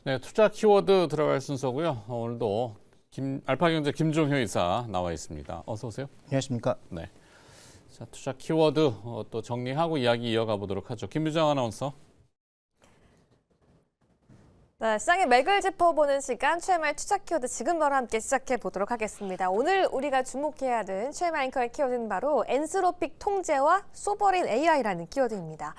네, 투자 키워드 들어갈 순서고요. 오늘도 알파경제 김종효 이사 나와 있습니다. 어서 오세요. 안녕하십니까. 네. 자, 투자 키워드 또 정리하고 이야기 이어가 보도록 하죠. 김유정 아나운서. 네, 시장의 맥을 짚어보는 시간 최애마의 투자 키워드 지금 바로 함께 시작해 보도록 하겠습니다. 오늘 우리가 주목해야 하는 최애마 앵커의 키워드는 바로 엔스로픽 통제와 소버린 AI라는 키워드입니다.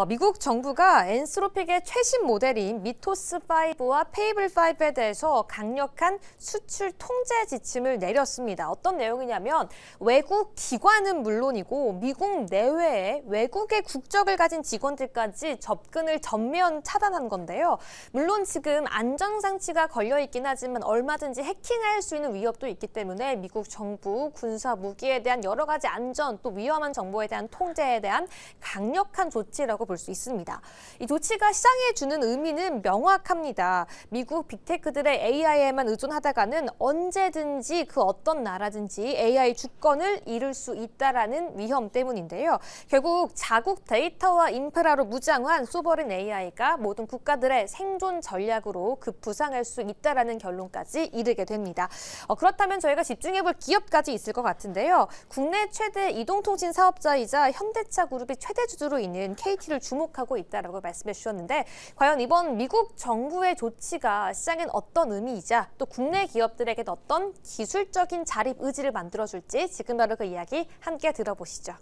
미국 정부가 엔스로픽의 최신 모델인 미토스5와 페이블5에 대해서 강력한 수출 통제 지침을 내렸습니다. 어떤 내용이냐면 외국 기관은 물론이고 미국 내외에 외국의 국적을 가진 직원들까지 접근을 전면 차단한 건데요. 물론 지금 안전장치가 걸려있긴 하지만 얼마든지 해킹할 수 있는 위협도 있기 때문에 미국 정부 군사 무기에 대한 여러 가지 안전 또 위험한 정보에 대한 통제에 대한 강력한 조치라고 볼 수 있습니다. 이 조치가 시장에 주는 의미는 명확합니다. 미국 빅테크들의 AI에만 의존하다가는 언제든지 그 어떤 나라든지 AI 주권을 잃을 수 있다라는 위험 때문인데요. 결국 자국 데이터와 인프라로 무장한 소버린 AI가 모든 국가들의 생존 전략으로 급부상할 수 있다라는 결론까지 이르게 됩니다. 그렇다면 저희가 집중해볼 기업까지 있을 것 같은데요. 국내 최대 이동통신 사업자이자 현대차 그룹이 최대 주주로 있는 KT를 주목하고 있다라고 말씀해 주셨는데 과연 이번 미국 정부의 조치가 시장엔 어떤 의미이자 또 국내 기업들에게 어떤 기술적인 자립 의지를 만들어줄지 지금 바로 그 이야기 함께 들어보시죠.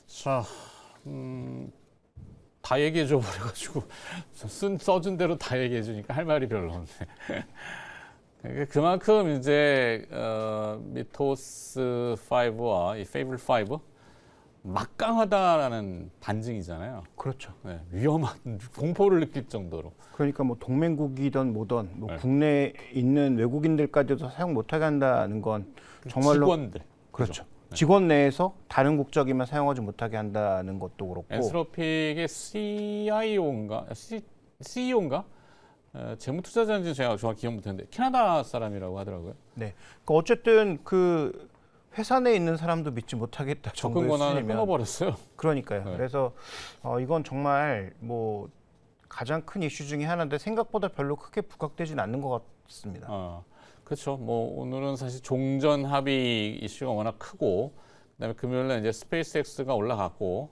자, 다 얘기해줘 버려가지고 써준 대로 다 얘기해주니까 할 말이 별로 없네. 그만큼 이제 미토스 5와 이 페이블 5 막강하다라는 반증이잖아요. 그렇죠. 네, 위험한 공포를 느낄 정도로. 그러니까 뭐 동맹국이든 뭐든 뭐 네. 국내에 있는 외국인들까지도 사용 못하게 한다는 건 정말로 직원들. 그렇죠. 네. 직원 내에서 다른 국적이면 사용하지 못하게 한다는 것도 그렇고. 엔스로픽의 CEO인가? 재무투자자인지 제가 정확히 기억 못했는데 캐나다 사람이라고 하더라고요. 네. 그러니까 어쨌든 그 회사 내에 있는 사람도 믿지 못하겠다 접근 정도의 권한을 수준이면. 끊어버렸어요. 그러니까요. 네. 그래서 이건 정말 뭐 가장 큰 이슈 중에 하나인데 생각보다 별로 크게 부각되진 않는 것 같습니다. 그렇죠. 뭐 오늘은 사실 종전 합의 이슈가 워낙 크고 그다음에 금요일에 이제 스페이스X가 올라갔고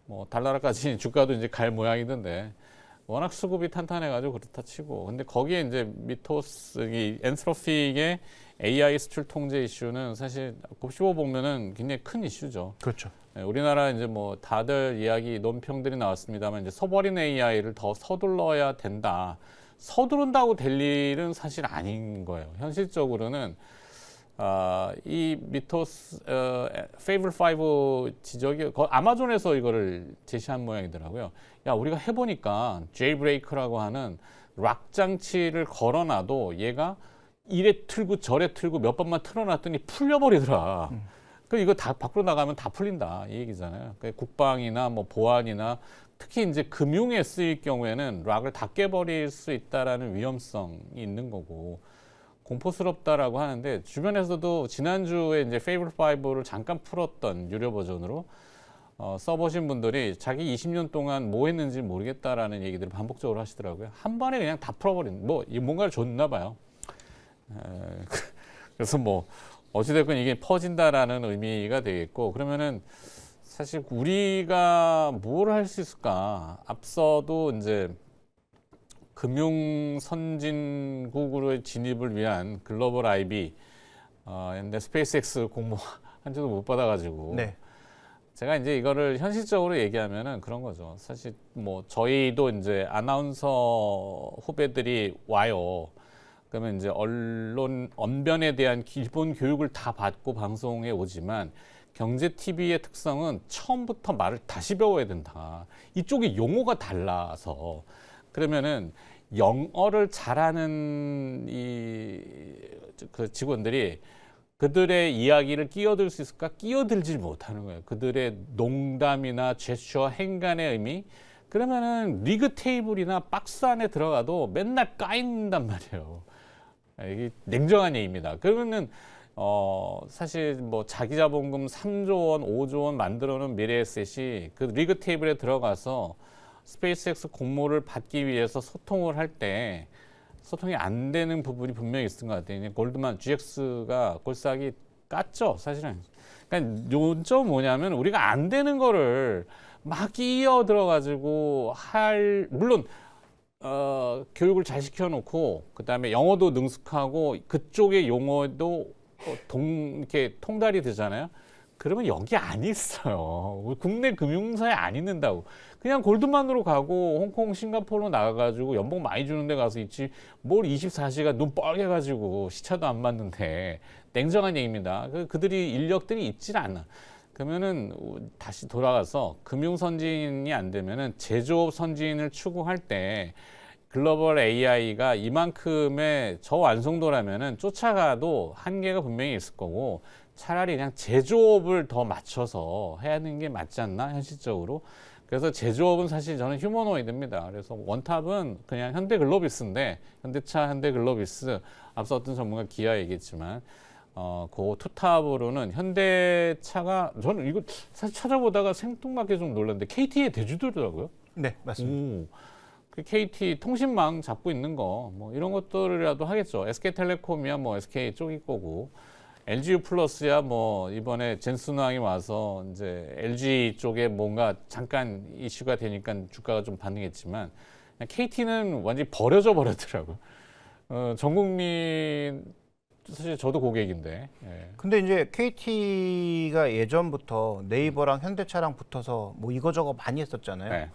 뭐 달나라까지 주가도 이제 갈 모양이던데 워낙 수급이 탄탄해가지고 그렇다 치고 근데 거기에 이제 이 엔스로픽의 AI 수출 통제 이슈는 사실 곱씹어 보면은 굉장히 큰 이슈죠. 그렇죠. 네, 우리나라 이제 뭐 다들 이야기 논평들이 나왔습니다만 이제 서버린 AI를 더 서둘러야 된다. 서두른다고 될 일은 사실 아닌 거예요. 현실적으로는 이 미토스 페이블 5 지적이 아마존에서 이거를 제시한 모양이더라고요. 야, 우리가 해보니까 제이브레이크라고 하는 락 장치를 걸어놔도 얘가 이래 틀고 저래 틀고 몇 번만 틀어놨더니 풀려버리더라. 그 이거 다 밖으로 나가면 다 풀린다 이 얘기잖아요. 국방이나 뭐 보안이나 특히 이제 금융에 쓰일 경우에는 락을 다 깨버릴 수 있다라는 위험성이 있는 거고 공포스럽다라고 하는데 주변에서도 지난주에 이제 페이블 5를 잠깐 풀었던 유료 버전으로 써보신 분들이 자기 20년 동안 뭐 했는지 모르겠다라는 얘기들을 반복적으로 하시더라고요. 한 번에 그냥 다 풀어버린 뭐 뭔가를 줬나 봐요. 그래서 뭐 어찌됐건 이게 퍼진다라는 의미가 되겠고 그러면은 사실 우리가 뭘 할 수 있을까? 앞서도 이제 금융 선진국으로의 진입을 위한 글로벌 IB, 근데 스페이스X 공모 한지도 못 받아가지고. 네. 제가 이제 이거를 현실적으로 얘기하면은 그런 거죠. 사실 뭐 저희도 이제 아나운서 후배들이 와요. 그러면 이제 언변에 대한 기본 교육을 다 받고 방송에 오지만 경제 TV의 특성은 처음부터 말을 다시 배워야 된다. 이쪽이 용어가 달라서 그러면은 영어를 잘하는 그 직원들이 그들의 이야기를 끼어들 수 있을까? 끼어들지 못하는 거예요. 그들의 농담이나 제스처, 행간의 의미. 그러면은 리그 테이블이나 박스 안에 들어가도 맨날 까인단 말이에요. 이게 냉정한 얘기입니다. 그러면은 사실 뭐 자기자본금 3조 원, 5조 원 만들어 놓은 미래에셋이 그 리그 테이블에 들어가서 스페이스X 공모를 받기 위해서 소통을 할 때 소통이 안 되는 부분이 분명히 있었던 것 같아요. 골드만 GX가 골싸기 깠죠, 사실은. 그러니까 요점 뭐냐면 우리가 안 되는 거를 막 끼어 들어가지고 물론 교육을 잘 시켜놓고 그다음에 영어도 능숙하고 그쪽의 용어도 이렇게 통달이 되잖아요. 그러면 여기 안 있어요. 우리 국내 금융사에 안 있는다고. 그냥 골드만으로 가고 홍콩, 싱가포르로 나가가지고 연봉 많이 주는 데 가서 있지 뭘 24시간 눈 뻘개가지고 시차도 안 맞는데 냉정한 얘기입니다. 그들이 인력들이 있질 않아. 그러면은 다시 돌아가서 금융 선진이 안 되면은 제조업 선진을 추구할 때 글로벌 AI가 이만큼의 저완성도라면은 쫓아가도 한계가 분명히 있을 거고 차라리 그냥 제조업을 더 맞춰서 해야 하는 게 맞지 않나 현실적으로. 그래서 제조업은 사실 저는 휴머노이드입니다. 그래서 원탑은 그냥 현대글로비스인데 현대차, 현대글로비스 앞서 어떤 전문가 기아 얘기했지만 그 투탑으로는 현대차가 저는 이거 사실 찾아보다가 생뚱맞게 좀 놀랐는데 KT의 대주주더라고요. 네, 맞습니다. 그 KT 통신망 잡고 있는 거 뭐 이런 것들이라도 하겠죠. SK텔레콤이야 뭐 SK 쪽일 거고 LGU 플러스야 뭐 이번에 젠슨왕이 와서 이제 LG 쪽에 뭔가 잠깐 이슈가 되니까 주가가 좀 반응했지만 KT는 완전히 버려져 버렸더라고요. 전 국민 사실 저도 고객인데. 예. 근데 이제 KT가 예전부터 네이버랑 현대차랑 붙어서 뭐 이거저거 많이 했었잖아요. 네.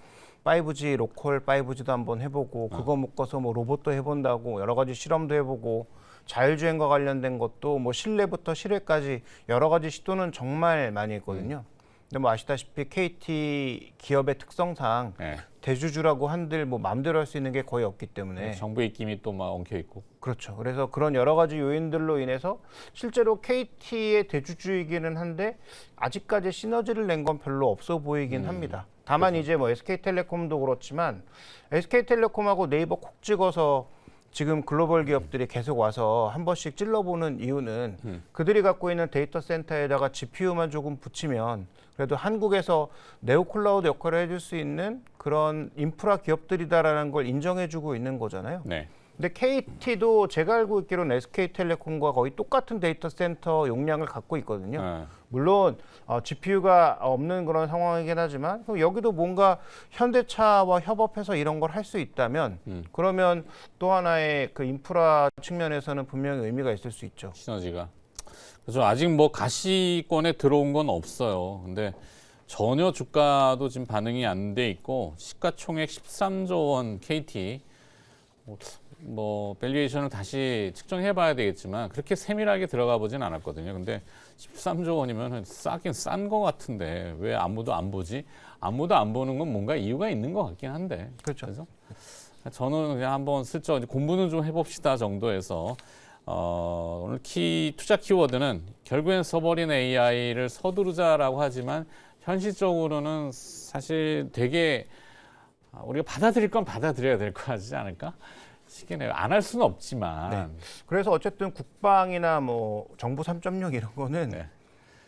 5G 로컬 5G도 한번 해보고 그거 묶어서 뭐 로봇도 해본다고 여러 가지 실험도 해보고 자율주행과 관련된 것도 뭐 실내부터 실외까지 여러 가지 시도는 정말 많이 했거든요. 근데 뭐 아시다시피 KT 기업의 특성상 네. 대주주라고 한들 뭐 마음대로 할 수 있는 게 거의 없기 때문에 정부 입김이 또 막 엉켜 있고. 그렇죠. 그래서 그런 여러 가지 요인들로 인해서 실제로 KT의 대주주이기는 한데 아직까지 시너지를 낸 건 별로 없어 보이긴 합니다. 다만 이제 뭐 SK텔레콤도 그렇지만 SK텔레콤하고 네이버 콕 찍어서 지금 글로벌 기업들이 계속 와서 한 번씩 찔러보는 이유는 그들이 갖고 있는 데이터 센터에다가 GPU만 조금 붙이면 그래도 한국에서 네오클라우드 역할을 해줄 수 있는 그런 인프라 기업들이다라는 걸 인정해주고 있는 거잖아요. 네. 근데 KT도 제가 알고 있기로는 SK텔레콤과 거의 똑같은 데이터 센터 용량을 갖고 있거든요. 네. 물론 GPU가 없는 그런 상황이긴 하지만 그럼 여기도 뭔가 현대차와 협업해서 이런 걸 할 수 있다면 그러면 또 하나의 그 인프라 측면에서는 분명히 의미가 있을 수 있죠. 시너지가. 그래서 아직 뭐 가시권에 들어온 건 없어요. 근데 전혀 주가도 지금 반응이 안 돼 있고 시가총액 13조 원 KT 뭐 밸류에이션을 다시 측정해 봐야 되겠지만 그렇게 세밀하게 들어가 보진 않았거든요. 근데 13조 원이면 싸긴 싼 거 같은데 왜 아무도 안 보지? 아무도 안 보는 건 뭔가 이유가 있는 것 같긴 한데. 그렇죠. 그래서 저는 그냥 한번 슬쩍 공부는 좀 해봅시다 정도에서 오늘 투자 키워드는 결국엔 써버린 AI를 서두르자라고 하지만 현실적으로는 사실 되게 우리가 받아들일 건 받아들여야 될 거 같지 않을까? 시기네요. 안 할 수는 없지만. 네. 그래서 어쨌든 국방이나 뭐 정부 3.0 이런 거는 네.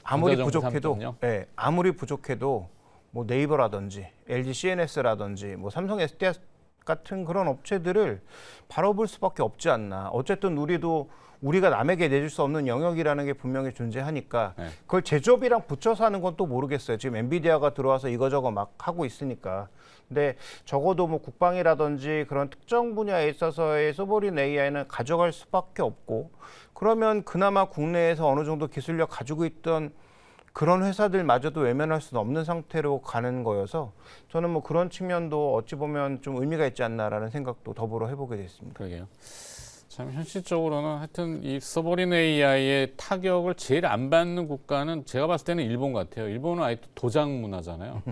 아무리 전자정부 부족해도 3.0? 네, 아무리 부족해도 뭐 네이버라든지 LG CNS라든지 뭐 삼성 SDS 같은 그런 업체들을 바라볼 수밖에 없지 않나. 어쨌든 우리가 남에게 내줄 수 없는 영역이라는 게 분명히 존재하니까 네. 그걸 제조업이랑 붙여서 하는 건 또 모르겠어요. 지금 엔비디아가 들어와서 이거저거 막 하고 있으니까. 근데 적어도 뭐 국방이라든지 그런 특정 분야에 있어서의 소버린 AI는 가져갈 수밖에 없고 그러면 그나마 국내에서 어느 정도 기술력 가지고 있던 그런 회사들마저도 외면할 수는 없는 상태로 가는 거여서 저는 뭐 그런 측면도 어찌 보면 좀 의미가 있지 않나라는 생각도 더불어 해보게 됐습니다. 그러게요. 참 현실적으로는 하여튼 이 서버린 AI의 타격을 제일 안 받는 국가는 제가 봤을 때는 일본 같아요. 일본은 아예 도장 문화잖아요.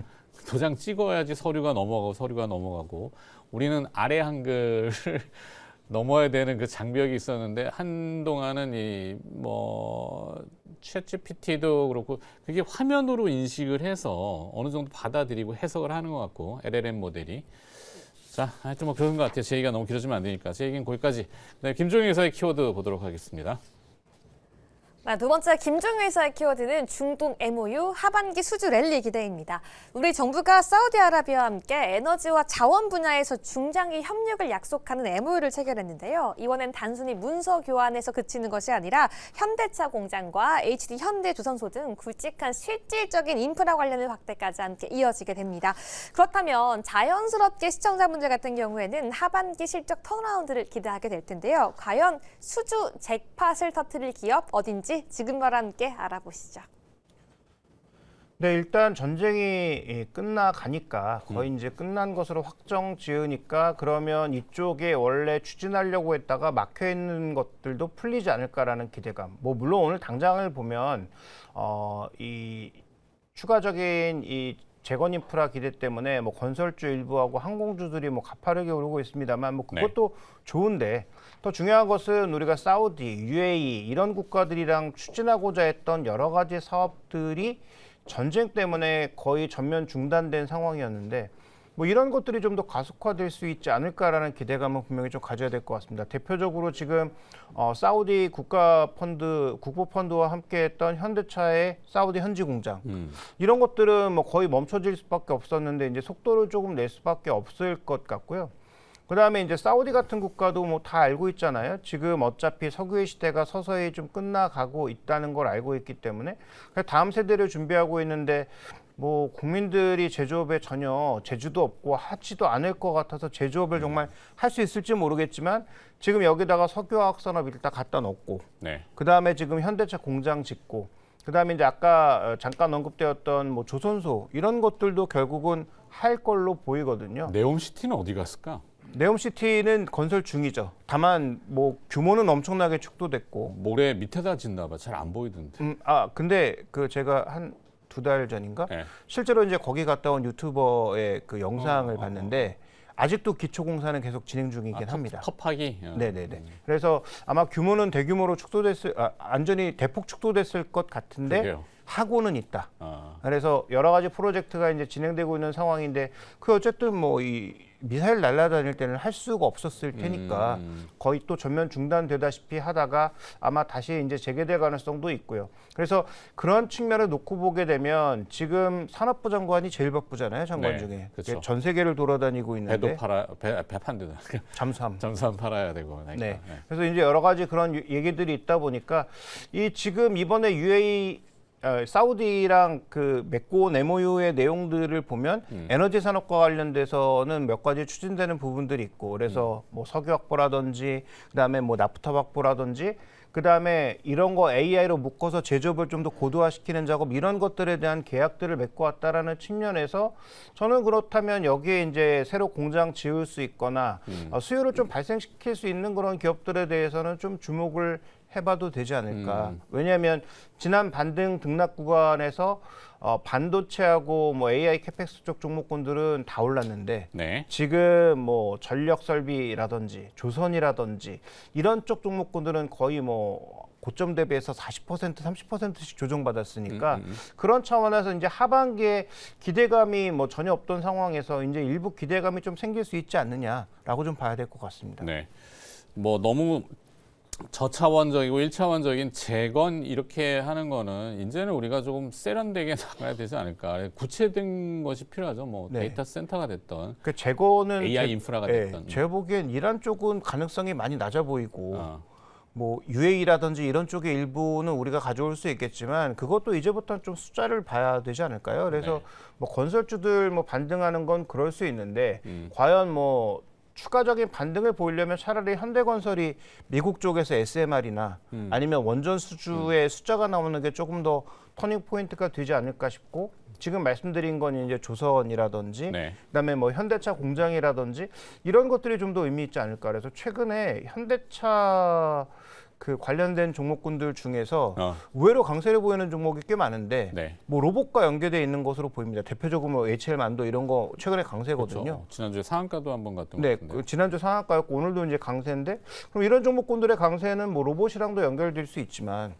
도장 찍어야지 서류가 넘어가고 우리는 아래 한글을 넘어야 되는 그 장벽이 있었는데 한동안은 이 뭐 챗GPT도 그렇고 그게 화면으로 인식을 해서 어느 정도 받아들이고 해석을 하는 것 같고 LLM 모델이 자 하여튼 뭐 그런 것 같아요. 제 얘기가 너무 길어지면 안 되니까 제 얘기는 거기까지. 네, 김종인 회사의 키워드 보도록 하겠습니다. 두 번째 김종회사의 키워드는 중동 MOU 하반기 수주 랠리 기대입니다. 우리 정부가 사우디아라비아와 함께 에너지와 자원 분야에서 중장기 협력을 약속하는 MOU를 체결했는데요. 이번엔 단순히 문서 교환에서 그치는 것이 아니라 현대차 공장과 HD 현대조선소 등 굵직한 실질적인 인프라 관련의 확대까지 함께 이어지게 됩니다. 그렇다면 자연스럽게 시청자분들 같은 경우에는 하반기 실적 턴어라운드를 기대하게 될 텐데요. 과연 수주 잭팟을 터뜨릴 기업 어딘지 지금 바로 함께 알아보시죠. 네, 일단 전쟁이 끝나가니까 거의 이제 끝난 것으로 확정 지으니까 그러면 이쪽에 원래 추진하려고 했다가 막혀 있는 것들도 풀리지 않을까라는 기대감. 뭐 물론 오늘 당장을 보면 이 추가적인 이 재건 인프라 기대 때문에 뭐 건설주 일부하고 항공주들이 뭐 가파르게 오르고 있습니다만 뭐 그것도 좋은데 더 중요한 것은 우리가 사우디, UAE 이런 국가들이랑 추진하고자 했던 여러 가지 사업들이 전쟁 때문에 거의 전면 중단된 상황이었는데 뭐 이런 것들이 좀 더 가속화될 수 있지 않을까라는 기대감은 분명히 좀 가져야 될 것 같습니다. 대표적으로 지금 사우디 국보펀드와 함께했던 현대차의 사우디 현지 공장 이런 것들은 뭐 거의 멈춰질 수밖에 없었는데 이제 속도를 조금 낼 수밖에 없을 것 같고요. 그다음에 이제 사우디 같은 국가도 뭐 다 알고 있잖아요. 지금 어차피 석유의 시대가 서서히 좀 끝나가고 있다는 걸 알고 있기 때문에 다음 세대를 준비하고 있는데 뭐 국민들이 제조업에 전혀 재주도 없고 하지도 않을 것 같아서 제조업을 정말 할 수 있을지 모르겠지만 지금 여기다가 석유화학 산업 일단 갖다 넣고 그다음에 지금 현대차 공장 짓고 그다음에 이제 아까 잠깐 언급되었던 뭐 조선소 이런 것들도 결국은 할 걸로 보이거든요. 네옴시티는 어디 갔을까? 네옴시티는 건설 중이죠. 다만 뭐 규모는 엄청나게 축소됐고 모래 밑에다 짓나 봐. 잘 안 보이던데. 근데 그 제가 한 2달 전인가 실제로 이제 거기 갔다 온 유튜버의 그 영상을 봤는데 아직도 기초 공사는 계속 진행 중이긴 합니다. 터파기. 네네네. 그래서 아마 규모는 대규모로 안전이 대폭 축소됐을 것 같은데 그러게요. 하고는 있다. 그래서 여러 가지 프로젝트가 이제 진행되고 있는 상황인데 그 어쨌든 뭐 이 미사일 날아다닐 때는 할 수가 없었을 테니까 거의 또 전면 중단되다시피 하다가 아마 다시 이제 재개될 가능성도 있고요. 그래서 그런 측면을 놓고 보게 되면 지금 산업부 장관이 제일 바쁘잖아요, 장관 중에. 그렇죠. 전 세계를 돌아다니고 있는데 배도 팔아 배 판대다. 잠수함 팔아야 되고. 그러니까. 네. 그래서 이제 여러 가지 그런 얘기들이 있다 보니까 이 지금 이번에 UAE 사우디랑 그 맺고 온 MOU의 내용들을 보면 에너지 산업과 관련돼서는 몇 가지 추진되는 부분들이 있고 그래서 뭐 석유 확보라든지 그다음에 뭐 나프타 확보라든지 그다음에 이런 거 AI로 묶어서 제조업을 좀 더 고도화시키는 작업 이런 것들에 대한 계약들을 맺고 왔다라는 측면에서 저는 그렇다면 여기에 이제 새로 공장 지을 수 있거나 수요를 좀 발생시킬 수 있는 그런 기업들에 대해서는 좀 주목을 해봐도 되지 않을까. 왜냐하면 지난 반등 등락 구간에서 반도체하고 뭐 AI 캐펙스 쪽 종목군들은 다 올랐는데 지금 뭐 전력 설비라든지 조선이라든지 이런 쪽 종목군들은 거의 뭐 고점 대비해서 40%, 30%씩 조정받았으니까 그런 차원에서 이제 하반기에 기대감이 뭐 전혀 없던 상황에서 이제 일부 기대감이 좀 생길 수 있지 않느냐라고 좀 봐야 될 것 같습니다. 네. 뭐 너무 저차원적이고 1차원적인 재건 이렇게 하는 거는 이제는 우리가 조금 세련되게 나가야 되지 않을까. 구체된 것이 필요하죠. 뭐 데이터 센터가 됐던 그 재건은 AI 인프라가 됐던. 제가 보기엔 이란 쪽은 가능성이 많이 낮아 보이고 뭐 UAE라든지 이런 쪽의 일부는 우리가 가져올 수 있겠지만 그것도 이제부터는 좀 숫자를 봐야 되지 않을까요? 그래서 뭐 건설주들 뭐 반등하는 건 그럴 수 있는데 과연 뭐 추가적인 반등을 보이려면 차라리 현대건설이 미국 쪽에서 SMR이나 아니면 원전 수주의 숫자가 나오는 게 조금 더 터닝 포인트가 되지 않을까 싶고 지금 말씀드린 건 이제 조선이라든지 그다음에 뭐 현대차 공장이라든지 이런 것들이 좀 더 의미 있지 않을까. 그래서 최근에 현대차 그 관련된 종목군들 중에서 의외로 강세를 보이는 종목이 꽤 많은데 뭐 로봇과 연계되어 있는 것으로 보입니다. 대표적으로 뭐 HL만도 이런 거 최근에 강세거든요. 그렇죠. 지난주에 상한가도 한번 갔던 것 같은데. 그 지난주 상한가였고 오늘도 이제 강세인데 그럼 이런 종목군들의 강세는 뭐 로봇이랑도 연결될 수 있지만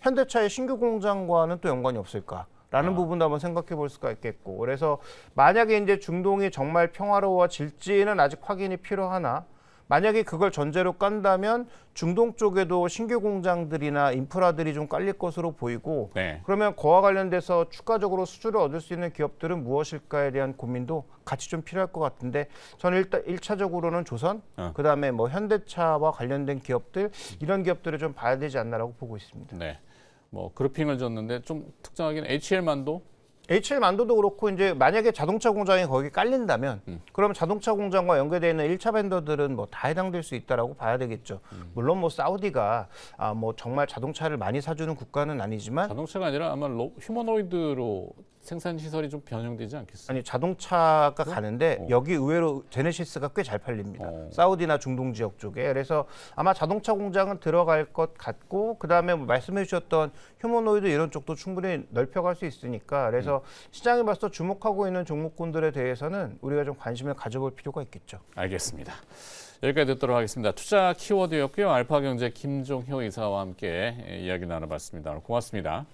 현대차의 신규 공장과는 또 연관이 없을까? 라는 부분도 한번 생각해 볼 수가 있겠고 그래서 만약에 이제 중동이 정말 평화로워질지는 아직 확인이 필요하나 만약에 그걸 전제로 깐다면 중동 쪽에도 신규 공장들이나 인프라들이 좀 깔릴 것으로 보이고 네. 그러면 그와 관련돼서 추가적으로 수주를 얻을 수 있는 기업들은 무엇일까에 대한 고민도 같이 좀 필요할 것 같은데 저는 일단 1차적으로는 조선, 그다음에 뭐 현대차와 관련된 기업들 이런 기업들을 좀 봐야 되지 않나라고 보고 있습니다. 네. 뭐 그래핑을 줬는데 좀 특정하긴 HL만도 HL만도도 그렇고 이제 만약에 자동차 공장이 거기 깔린다면 그러면 자동차 공장과 연계되어 있는 1차 벤더들은 뭐 다 해당될 수 있다라고 봐야 되겠죠. 물론 뭐 사우디가 뭐 정말 자동차를 많이 사주는 국가는 아니지만 자동차가 아니라 아마 휴머노이드로 생산 시설이 좀 변형되지 않겠어요? 아니 자동차가 가는데 여기 의외로 제네시스가 꽤 잘 팔립니다. 사우디나 중동 지역 쪽에. 그래서 아마 자동차 공장은 들어갈 것 같고 그다음에 뭐 말씀해 주셨던 휴머노이드 이런 쪽도 충분히 넓혀갈 수 있으니까 그래서 시장에 벌써 주목하고 있는 종목군들에 대해서는 우리가 좀 관심을 가져볼 필요가 있겠죠. 알겠습니다. 여기까지 듣도록 하겠습니다. 투자 키워드였고요. 알파경제 김종효 이사와 함께 이야기 나눠봤습니다. 고맙습니다.